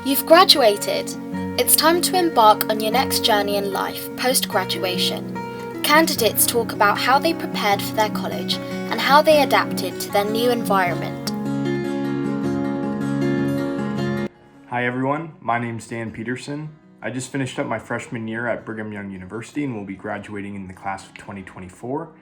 You've graduated. It's time to embark on your next journey in life post-graduation. Candidates talk about how they prepared for their college and how they adapted to their new environment. Hi everyone, my name's Dan Peterson. I just finished up my freshman year at Brigham Young University and will be graduating in the class of 2024.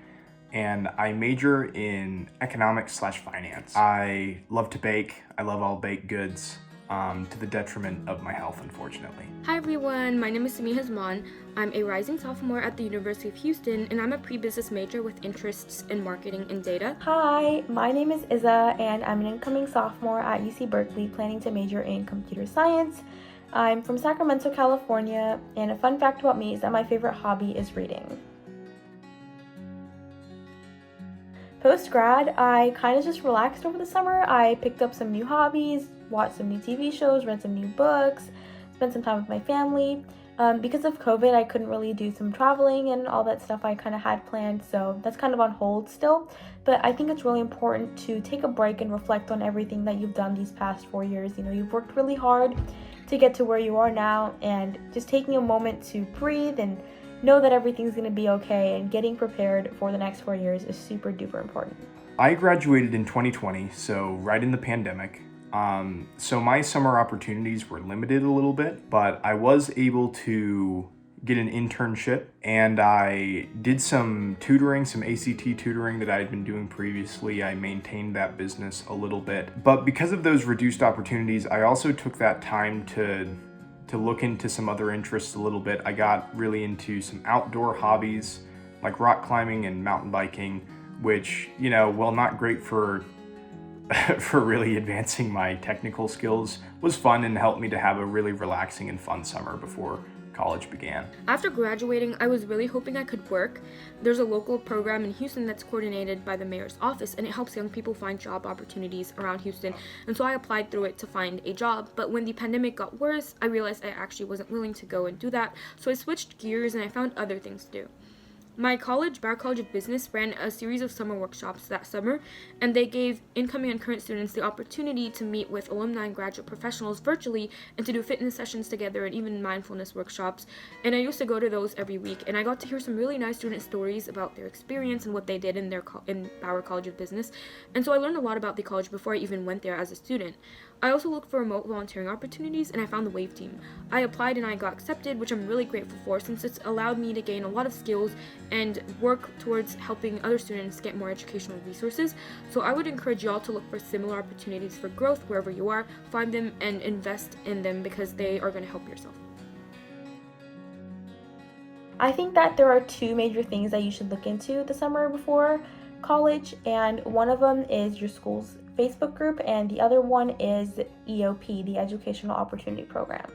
And I major in economics/finance. I love to bake. I love all baked goods, to the detriment of my health, unfortunately. Hi everyone, my name is Simi Hazman. I'm a rising sophomore at the University of Houston, and I'm a pre-business major with interests in marketing and data. Hi, my name is Izza, and I'm an incoming sophomore at UC Berkeley, planning to major in computer science. I'm from Sacramento, California, and a fun fact about me is that my favorite hobby is reading. Post-grad, I kind of just relaxed over the summer. I picked up some new hobbies, watched some new TV shows, read some new books, spent some time with my family. Because of COVID, I couldn't really do some traveling and all that stuff I kind of had planned, so that's kind of on hold still. But I think it's really important to take a break and reflect on everything that you've done these past 4 years. You know, you've worked really hard to get to where you are now, and just taking a moment to breathe and know that everything's going to be okay and getting prepared for the next 4 years is super duper important. I graduated in 2020, so right in the pandemic. So my summer opportunities were limited a little bit, but I was able to get an internship, and I did some tutoring, some ACT tutoring that I had been doing previously. I maintained that business a little bit, but because of those reduced opportunities, I also took that time to look into some other interests a little bit. I got really into some outdoor hobbies like rock climbing and mountain biking, which, you know, while not great for really advancing my technical skills, was fun and helped me to have a really relaxing and fun summer before college began. After graduating, I was really hoping I could work. There's a local program in Houston that's coordinated by the mayor's office, and it helps young people find job opportunities around Houston. And so I applied through it to find a job. But when the pandemic got worse, I realized I actually wasn't willing to go and do that. So I switched gears and I found other things to do. My college, Bauer College of Business, ran a series of summer workshops that summer, and they gave incoming and current students the opportunity to meet with alumni and graduate professionals virtually and to do fitness sessions together and even mindfulness workshops. And I used to go to those every week, and I got to hear some really nice student stories about their experience and what they did in Bauer College of Business. And so I learned a lot about the college before I even went there as a student. I also looked for remote volunteering opportunities, and I found the WAVE team. I applied and I got accepted, which I'm really grateful for, since it's allowed me to gain a lot of skills and work towards helping other students get more educational resources. So I would encourage y'all to look for similar opportunities for growth wherever you are, find them and invest in them, because they are going to help yourself. I think that there are two major things that you should look into the summer before college, and one of them is your school's Facebook group, and the other one is EOP, the Educational Opportunity Program.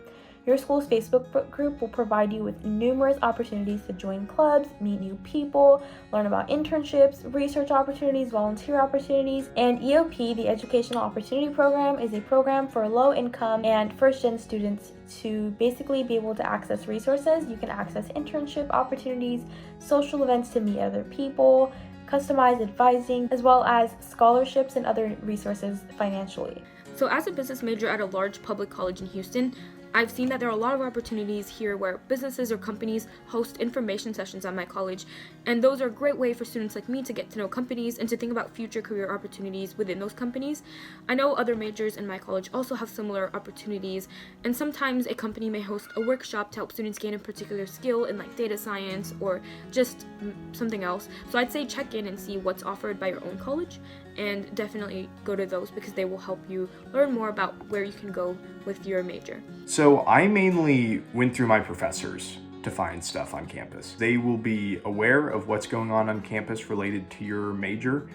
Your school's Facebook group will provide you with numerous opportunities to join clubs, meet new people, learn about internships, research opportunities, volunteer opportunities. And EOP, the Educational Opportunity Program, is a program for low-income and first-gen students to basically be able to access resources. You can access internship opportunities, social events to meet other people, customized advising, as well as scholarships and other resources financially. So as a business major at a large public college in Houston, I've seen that there are a lot of opportunities here where businesses or companies host information sessions at my college, and those are a great way for students like me to get to know companies and to think about future career opportunities within those companies. I know other majors in my college also have similar opportunities, and sometimes a company may host a workshop to help students gain a particular skill in like data science or just something else. So I'd say check in and see what's offered by your own college, and definitely go to those because they will help you learn more about where you can go with your major. So I mainly went through my professors to find stuff on campus. They will be aware of what's going on campus related to your major,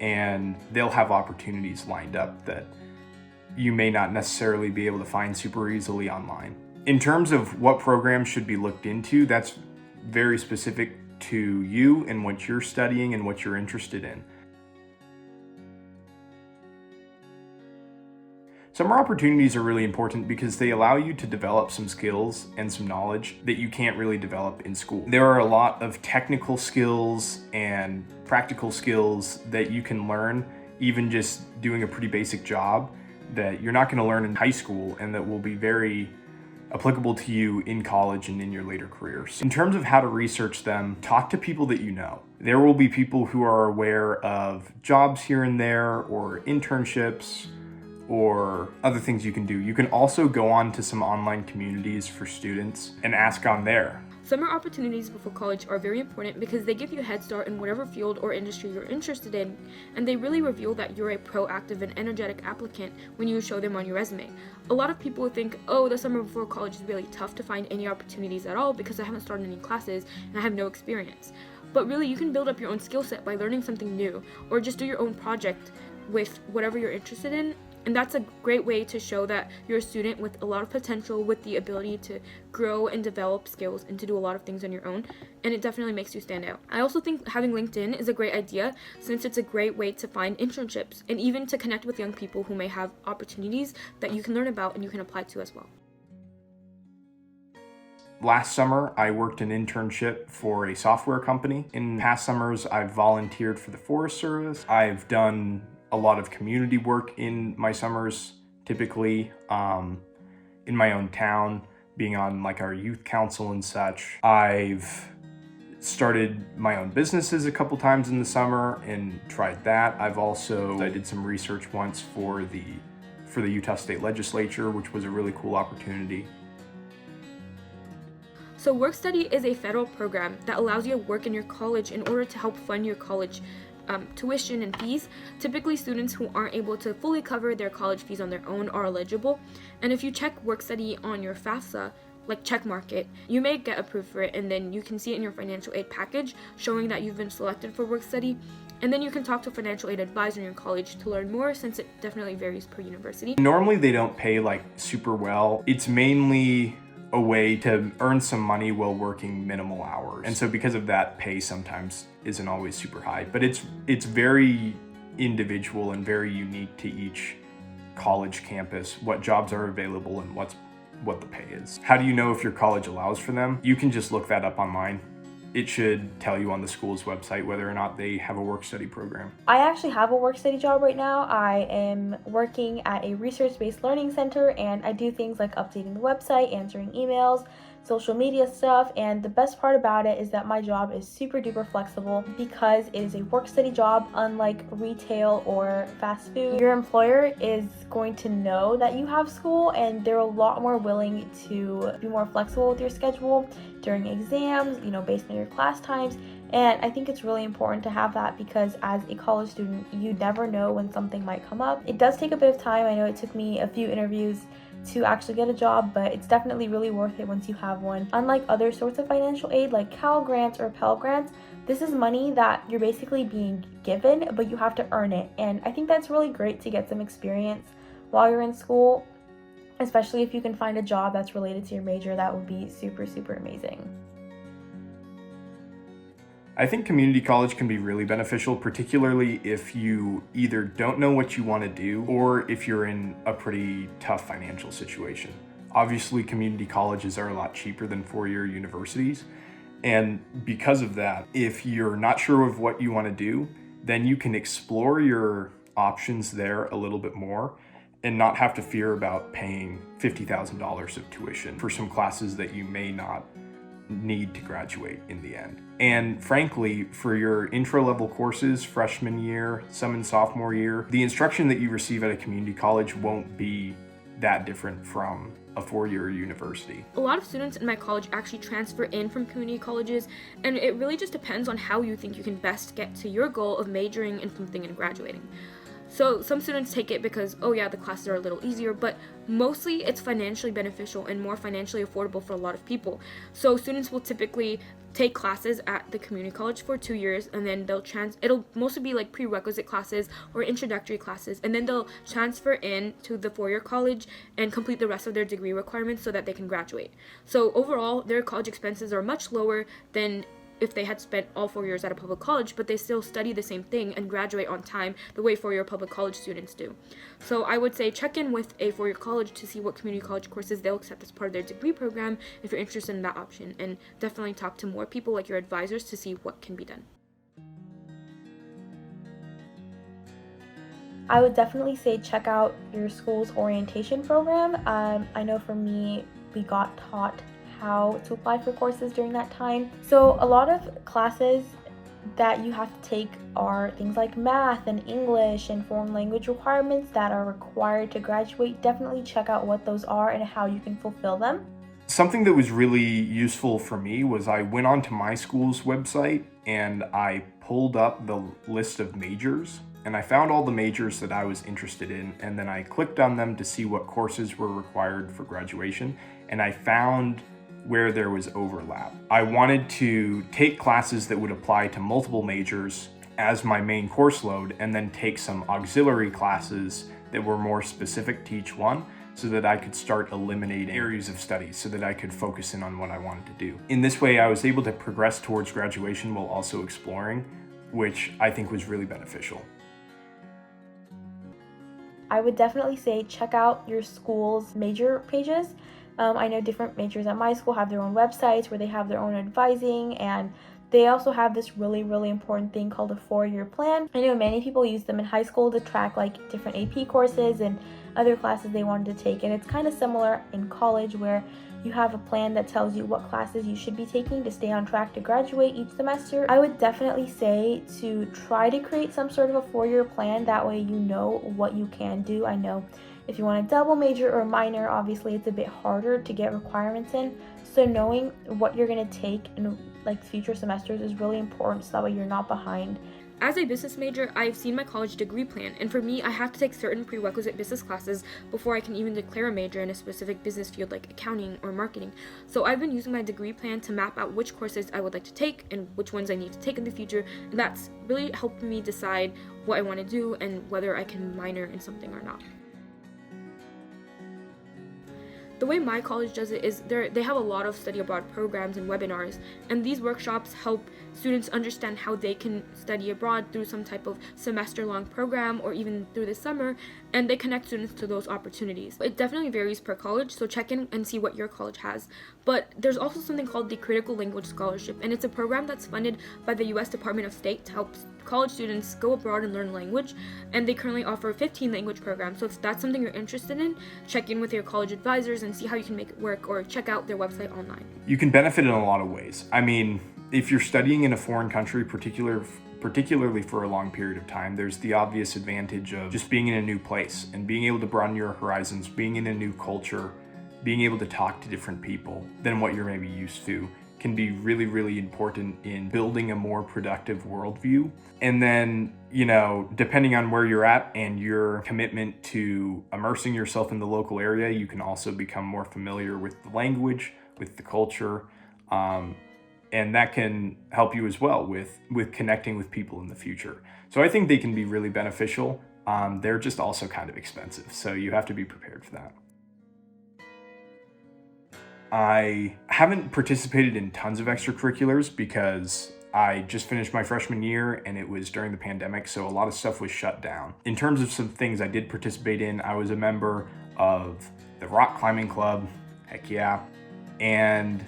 and they'll have opportunities lined up that you may not necessarily be able to find super easily online. In terms of what programs should be looked into, that's very specific to you and what you're studying and what you're interested in. Summer opportunities are really important because they allow you to develop some skills and some knowledge that you can't really develop in school. There are a lot of technical skills and practical skills that you can learn even just doing a pretty basic job that you're not going to learn in high school and that will be very applicable to you in college and in your later careers. In terms of how to research them, talk to people that you know. There will be people who are aware of jobs here and there or internships or other things you can do. You can also go on to some online communities for students and ask on there. Summer opportunities before college are very important because they give you a head start in whatever field or industry you're interested in, and they really reveal that you're a proactive and energetic applicant when you show them on your resume. A lot of people think, oh, the summer before college is really tough to find any opportunities at all because I haven't started any classes and I have no experience. But really, you can build up your own skill set by learning something new, or just do your own project with whatever you're interested in. And that's a great way to show that you're a student with a lot of potential, with the ability to grow and develop skills and to do a lot of things on your own. And it definitely makes you stand out. I also think having LinkedIn is a great idea since it's a great way to find internships and even to connect with young people who may have opportunities that you can learn about and you can apply to as well. Last summer, I worked an internship for a software company. In past summers, I've volunteered for the Forest Service. I've done a lot of community work in my summers, typically in my own town, being on like our youth council and such. I've started my own businesses a couple times in the summer and tried that. I did some research once for the Utah State Legislature, which was a really cool opportunity. So Work Study is a federal program that allows you to work in your college in order to help fund your college tuition and fees. Typically, students who aren't able to fully cover their college fees on their own are eligible. And if you check Work Study on your FAFSA, like checkmark it, you may get approved for it, and then you can see it in your financial aid package showing that you've been selected for Work Study. And then you can talk to a financial aid advisor in your college to learn more, since it definitely varies per university. Normally they don't pay like super well. It's mainly a way to earn some money while working minimal hours. And so because of that, pay sometimes isn't always super high, but it's very individual and very unique to each college campus, what jobs are available and what the pay is. How do you know if your college allows for them? You can just look that up online. It should tell you on the school's website whether or not they have a work-study program. I actually have a work-study job right now. I am working at a research-based learning center, and I do things like updating the website, answering emails, social media stuff, and the best part about it is that my job is super duper flexible because it is a work-study job. Unlike retail or fast food, your employer is going to know that you have school, and they're a lot more willing to be more flexible with your schedule during exams, based on your class times. And I think it's really important to have that because as a college student, you never know when something might come up. It does take a bit of time. I know it took me a few interviews to actually get a job, but it's definitely really worth it once you have one. Unlike other sorts of financial aid like Cal Grants or Pell Grants, this is money that you're basically being given, but you have to earn it. And I think that's really great to get some experience while you're in school, especially if you can find a job that's related to your major. That would be super, super amazing. I think community college can be really beneficial, particularly if you either don't know what you want to do or if you're in a pretty tough financial situation. Obviously, community colleges are a lot cheaper than four-year universities. And because of that, if you're not sure of what you want to do, then you can explore your options there a little bit more and not have to fear about paying $50,000 of tuition for some classes that you may not need to graduate in the end. And frankly, for your intro level courses, freshman year, some in sophomore year, the instruction that you receive at a community college won't be that different from a four-year university. A lot of students in my college actually transfer in from community colleges, and it really just depends on how you think you can best get to your goal of majoring in something and graduating. So some students take it because, oh yeah, the classes are a little easier, but mostly it's financially beneficial and more financially affordable for a lot of people. So students will typically take classes at the community college for 2 years, and then it'll mostly be like prerequisite classes or introductory classes, and then they'll transfer in to the four-year college and complete the rest of their degree requirements so that they can graduate. So overall, their college expenses are much lower than if they had spent all 4 years at a public college, but they still study the same thing and graduate on time the way four-year public college students do. So I would say check in with a four-year college to see what community college courses they'll accept as part of their degree program if you're interested in that option, and definitely talk to more people like your advisors to see what can be done. I would definitely say check out your school's orientation program. I know for me, we got taught how to apply for courses during that time. So a lot of classes that you have to take are things like math and English and foreign language requirements that are required to graduate. Definitely check out what those are and how you can fulfill them. Something that was really useful for me was I went onto my school's website and I pulled up the list of majors, and I found all the majors that I was interested in, and then I clicked on them to see what courses were required for graduation, and I found where there was overlap. I wanted to take classes that would apply to multiple majors as my main course load, and then take some auxiliary classes that were more specific to each one, so that I could start eliminating areas of study so that I could focus in on what I wanted to do. In this way, I was able to progress towards graduation while also exploring, which I think was really beneficial. I would definitely say check out your school's major pages. I know different majors at my school have their own websites where they have their own advising, and they also have this really, really important thing called a 4-year plan. I know many people use them in high school to track like different AP courses and other classes they wanted to take, and it's kind of similar in college where you have a plan that tells you what classes you should be taking to stay on track to graduate each semester. I would definitely say to try to create some sort of a 4-year plan. That way you know what you can do. I know if you want a double major or a minor, obviously it's a bit harder to get requirements in. So knowing what you're going to take in like future semesters is really important, so that way you're not behind. As a business major, I've seen my college degree plan, and for me, I have to take certain prerequisite business classes before I can even declare a major in a specific business field like accounting or marketing. So I've been using my degree plan to map out which courses I would like to take and which ones I need to take in the future, and that's really helped me decide what I want to do and whether I can minor in something or not. The way my college does it is they have a lot of study abroad programs and webinars, and these workshops help students understand how they can study abroad through some type of semester-long program or even through the summer, and they connect students to those opportunities. It definitely varies per college, so check in and see what your college has. But there's also something called the Critical Language Scholarship, and it's a program that's funded by the U.S. Department of State to help college students go abroad and learn language, and they currently offer 15 language programs. So if that's something you're interested in, check in with your college advisors and see how you can make it work, or check out their website online. You can benefit in a lot of ways. I mean, if you're studying in a foreign country, particularly for a long period of time, there's the obvious advantage of just being in a new place and being able to broaden your horizons, being in a new culture, being able to talk to different people than what you're maybe used to can be really, really important in building a more productive worldview. And then, depending on where you're at and your commitment to immersing yourself in the local area, you can also become more familiar with the language, with the culture, and that can help you as well with connecting with people in the future. So I think they can be really beneficial. They're just also kind of expensive, so you have to be prepared for that. I haven't participated in tons of extracurriculars because I just finished my freshman year and it was during the pandemic, so a lot of stuff was shut down. In terms of some things I did participate in, I was a member of the rock climbing club, heck yeah, and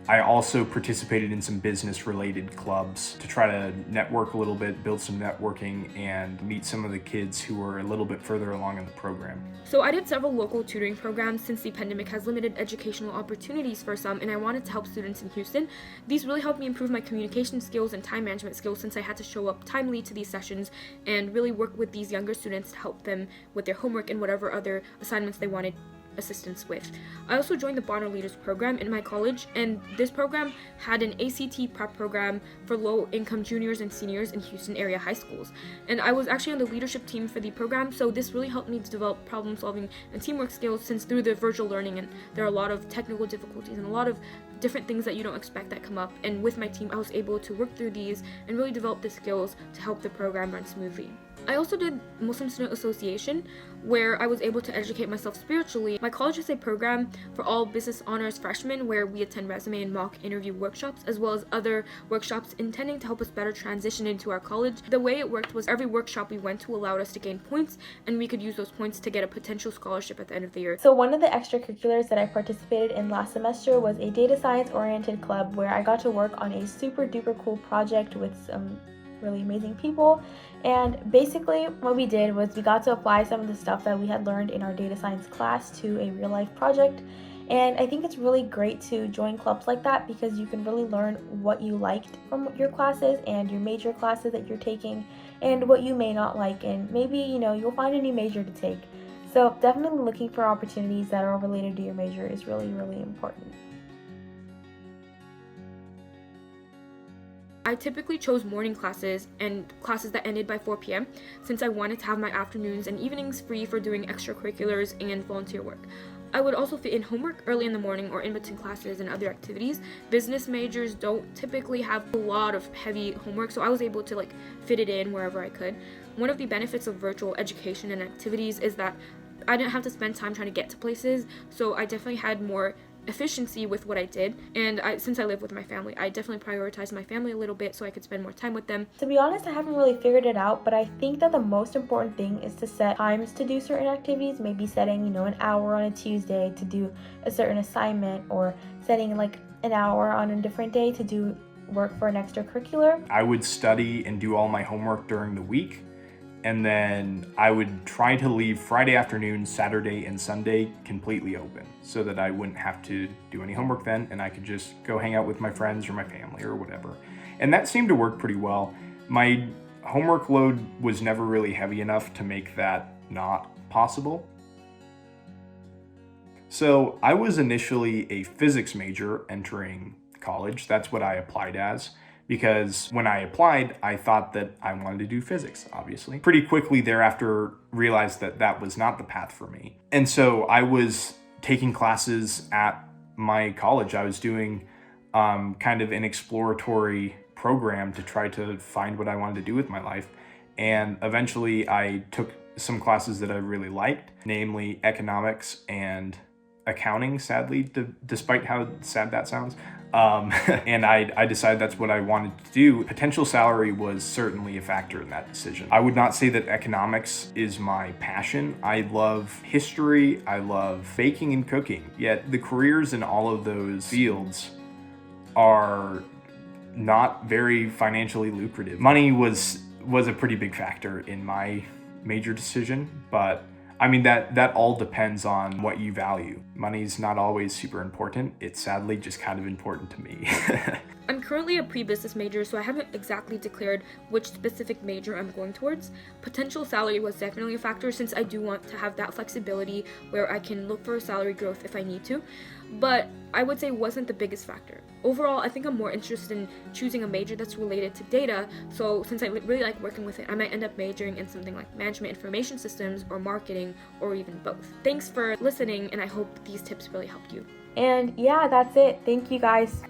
I also participated in some business-related clubs to try to network a little bit, build some networking, and meet some of the kids who were a little bit further along in the program. So I did several local tutoring programs since the pandemic has limited educational opportunities for some, and I wanted to help students in Houston. These really helped me improve my communication skills and time management skills since I had to show up timely to these sessions and really work with these younger students to help them with their homework and whatever other assignments they wanted assistance with. I also joined the Bonner Leaders program in my college, and this program had an ACT prep program for low-income juniors and seniors in Houston area high schools. And I was actually on the leadership team for the program, so this really helped me to develop problem solving and teamwork skills, since through the virtual learning and there are a lot of technical difficulties and a lot of different things that you don't expect that come up. And with my team, I was able to work through these and really develop the skills to help the program run smoothly. I also did Muslim Student Association, where I was able to educate myself spiritually. My college has a program for all business honors freshmen where we attend resume and mock interview workshops, as well as other workshops intending to help us better transition into our college. The way it worked was every workshop we went to allowed us to gain points, and we could use those points to get a potential scholarship at the end of the year. So one of the extracurriculars that I participated in last semester was a data science oriented club where I got to work on a super duper cool project with some really amazing people. And basically what we did was we got to apply some of the stuff that we had learned in our data science class to a real life project. And I think it's really great to join clubs like that because you can really learn what you liked from your classes and your major classes that you're taking and what you may not like, and maybe you'll find a new major to take. So definitely looking for opportunities that are related to your major is really, really important. I typically chose morning classes and classes that ended by 4 p.m. since I wanted to have my afternoons and evenings free for doing extracurriculars and volunteer work. I would also fit in homework early in the morning or in between classes and other activities. Business majors don't typically have a lot of heavy homework, so I was able to fit it in wherever I could. One of the benefits of virtual education and activities is that I didn't have to spend time trying to get to places, so I definitely had more efficiency with what I did. And since I live with my family, I definitely prioritized my family a little bit so I could spend more time with them. To be honest, I haven't really figured it out, but I think that the most important thing is to set times to do certain activities, maybe setting, an hour on a Tuesday to do a certain assignment, or setting an hour on a different day to do work for an extracurricular. I would study and do all my homework during the week, and then I would try to leave Friday afternoon, Saturday, and Sunday completely open so that I wouldn't have to do any homework then, and I could just go hang out with my friends or my family or whatever. And that seemed to work pretty well. My homework load was never really heavy enough to make that not possible. So I was initially a physics major entering college. That's what I applied as, because when I applied, I thought that I wanted to do physics, obviously. Pretty quickly thereafter, realized that that was not the path for me. And so I was taking classes at my college. I was doing kind of an exploratory program to try to find what I wanted to do with my life. And eventually I took some classes that I really liked, namely economics and accounting, sadly, despite how sad that sounds. And I decided that's what I wanted to do. Potential salary was certainly a factor in that decision. I would not say that economics is my passion. I love history, I love baking and cooking, yet the careers in all of those fields are not very financially lucrative. Money was a pretty big factor in my major decision, but I mean, that all depends on what you value. Money's not always super important. It's sadly just kind of important to me. I'm currently a pre-business major, so I haven't exactly declared which specific major I'm going towards. Potential salary was definitely a factor since I do want to have that flexibility where I can look for salary growth if I need to, but I would say wasn't the biggest factor. Overall, I think I'm more interested in choosing a major that's related to data, so since I really like working with it, I might end up majoring in something like management information systems or marketing or even both. Thanks for listening, and I hope these tips really helped you. And yeah, that's it. Thank you guys.